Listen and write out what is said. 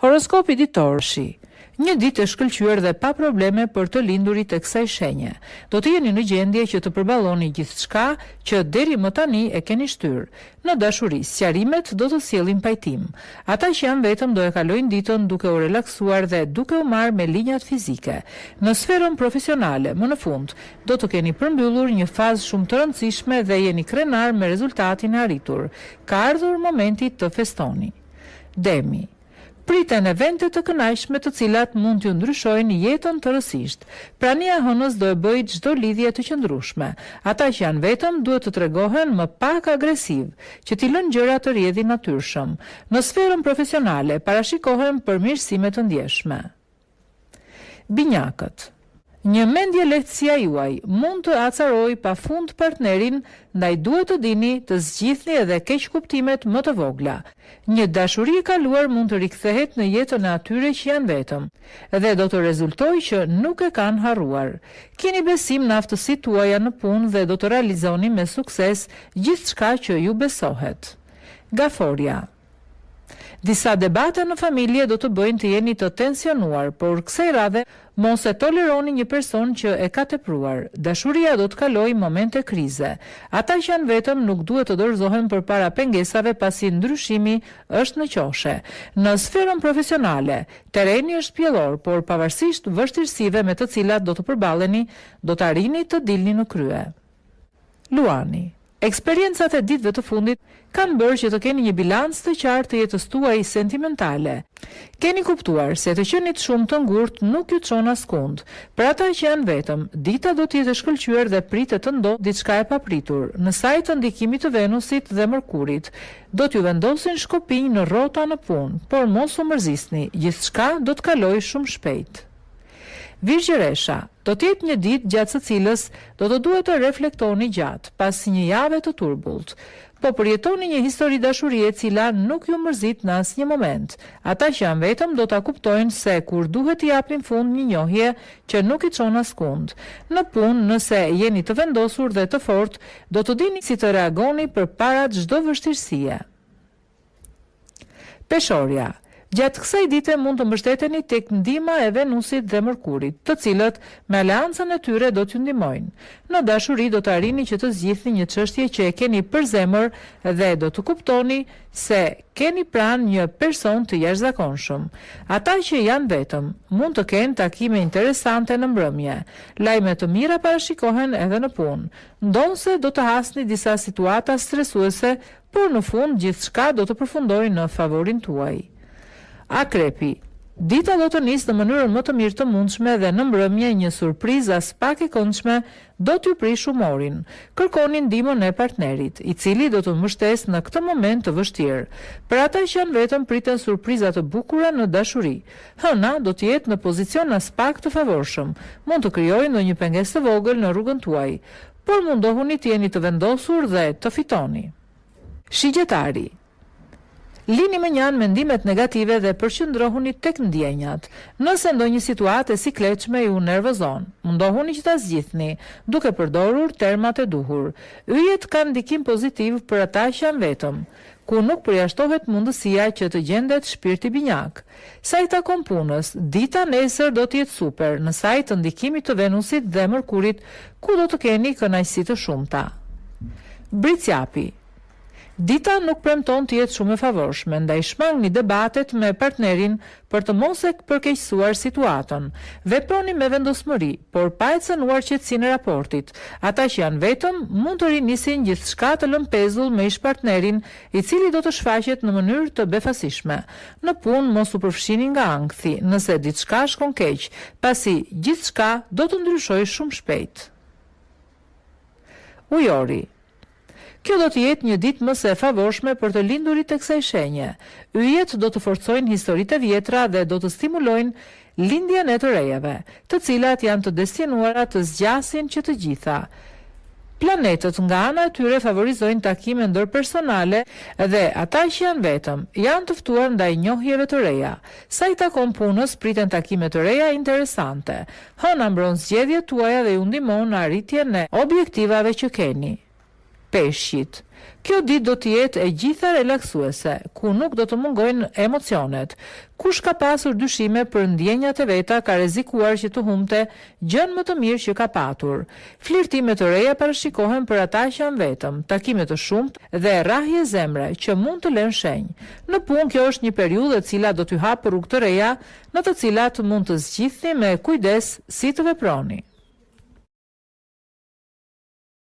Horoskopi ditorshi. Një ditë e shkëlqyer dhe pa probleme për të lindurit e kësaj shenje. Do të jeni në gjendje që të përballoni gjithçka që deri më tani e keni shtyr. Në dashuri, sqarimet do të sjellin pajtim. Ata që janë vetëm do e kalojnë ditën duke u relaksuar dhe duke u marrë me linjat fizike. Në sferën profesionale, më në fund, do të keni përmbyllur një fazë shumë të rëndësishme dhe jeni krenar me rezultatin e arritur. Ka ardhur momenti të festoni. Demi. Priten evente të kënaqshme të cilat mund t'ju ndryshojnë jetën tërësisht. Prania e hënës do e bëjë çdo lidhje të qëndrueshme. Ata që janë vetëm duhet të tregohen më pak agresiv, që t'i lënë gjërat të rrjedhin natyrshëm. Në sferën profesionale parashikohen përmirësime të ndjeshme. Binjakët. Një mendje lehtësia juaj mund të acaroj pafund partnerin, ndaj duhet të dini të zgjidhni edhe keqkuptimet më të vogla. Një dashuri e kaluar mund të rikthehet në jetën e atyre që janë vetëm, dhe do të rezultojë që nuk e kanë harruar. Keni besim në aftësitë tuaja në punë dhe do të realizoni me sukses gjithçka që ju besohet. Gaforia. Disa debate në familje do të bëjnë të jeni të tensionuar, por kësaj radhe mos e toleroni një person që e ka tepruar. Dashuria do të kalojë momente krize. Ata që janë vetëm nuk duhet të dorëzohen përpara pengesave pasi ndryshimi është në qoshe. Në sferën profesionale, terreni është pjellor, por pavarësisht vështirësive me të cilat do të përballeni, do të arrini të dilni në krye. Luani. Eksperiencat e ditëve të fundit kanë bërë që të keni një bilans të qartë të jetës tuaj sentimentale. Keni kuptuar se të qenit shumë të ngurtë nuk ju çon askund. Për ata që janë vetëm, dita do të jetë e shkëlqyer dhe pritet të ndodhë diçka e papritur. Në sajt të ndikimit të Venusit dhe Mërkurit, do t'ju vendosin shkopinj në rrota në punë, por mos u mërzisni, gjithçka do të kalojë shumë shpejt. Virgjëresha, do të jetë një ditë gjatë së cilës do të duhet të reflektoni gjatë, pas një jave të turbullt. Po përjetoni një histori dashurie e cila nuk ju mërzit në asnjë moment. Ata që janë vetëm do ta kuptojnë se kur duhet t'i japin fund një njohje që nuk i çon askund. Në punë, nëse jeni të vendosur dhe të fortë, do të dini si të reagoni përpara çdo vështirësie. Peshorja. Gjatë kësaj dite mund të mbështeteni tek ndihma e Venusit dhe Mërkurit, të cilët me aleancën e tyre do t'ju ndihmojnë. Në dashuri do të arrini që të zgjidhni një çështje që e keni për zemër dhe do të kuptoni se keni pranë një person të jashtëzakonshëm. Ata që janë vetëm mund të kenë takime interesante në mbrëmje. Lajme të mira parashikohen edhe në punë. Ndonse do të hasni disa situata stresuese, por në fund gjithçka do të përfundojë në favorin tuaj. Akrepi. Dita do të nisë në mënyrën më të mirë të mundshme dhe në mbrëmje një surprizë as pak e këndshme do t'ju prish humorin. Kërkoni ndihmën e partnerit, i cili do të mbështesë në këtë moment të vështirë. Për ata që janë vetëm priten surpriza të bukura në dashuri. Hëna do të jetë në pozicion as pak të favorshëm. Mund të krijojë ndonjë pengesë të vogël në rrugën tuaj, por mundohuni të jeni të vendosur dhe të fitoni. Shigjetari. Lini më njanë mendimet negative dhe përqendrohuni tek ndjenjat. Nëse ndonjë situatë e sikletshme ju nervozon, mundohuni që ta zgjidhni, duke përdorur termat e duhur. Yjet kanë ndikim pozitiv për ata që janë vetëm, ku nuk përjashtohet mundësia që të gjendet shpirti binjak. Sa i takon punës, dita nesër do të jetë super, në sajt të ndikimit të Venusit dhe Mërkurit, ku do të keni kënaqësi të shumta. Bricjapi. Dita nuk premton të jetë shumë e favorshme, ndaj shmangni debatet me partnerin për të mos e përkeqësuar situatën. Veproni me vendosmëri, por pa e cënuar qetësinë e raportit. Ata që janë vetëm mund të rinisin gjithçka të lëmpezull me ish-partnerin, i cili do të shfaqet në mënyrë të befasishme. Në punë mos u përfshini nga ankthi, nëse diçka shkon keq, pasi gjithçka do të ndryshojë shumë shpejt. Ujori. Kjo do të jetë një ditë më së e favorshme për të lindurit e kësaj shenje. Yjet do të forcojnë historitë e vjetra dhe do të stimulojnë lindjen e të rejave, të cilat janë të destinuara të zgjasin që të gjitha. Planetët nga ana e tyre favorizojnë takime ndërpersonale dhe ata që janë vetëm janë të ftuar ndaj njohjeve të reja. Sa i takon punës, priten takime të reja interesante. Hëna mbron zgjedhjet tuaja dhe ju ndihmon në arritjen e objektivave që keni. peshqit. Kjo ditë do të jetë e gjitha relaksuese, ku nuk do të mungojnë emocionet. Kush ka pasur dyshime për ndjenjat e veta ka rrezikuar që të humbte gjën më të mirë që ka patur. Flirtime të reja parashikohen për ata që janë vetëm, takime të shumtë dhe rrahje zemre që mund të lënë shenjë. Në punë kjo është një periudhë e cila do t'ju hapë rrugë të reja, në të cilat mund të zgjidhni me kujdes si të veproni.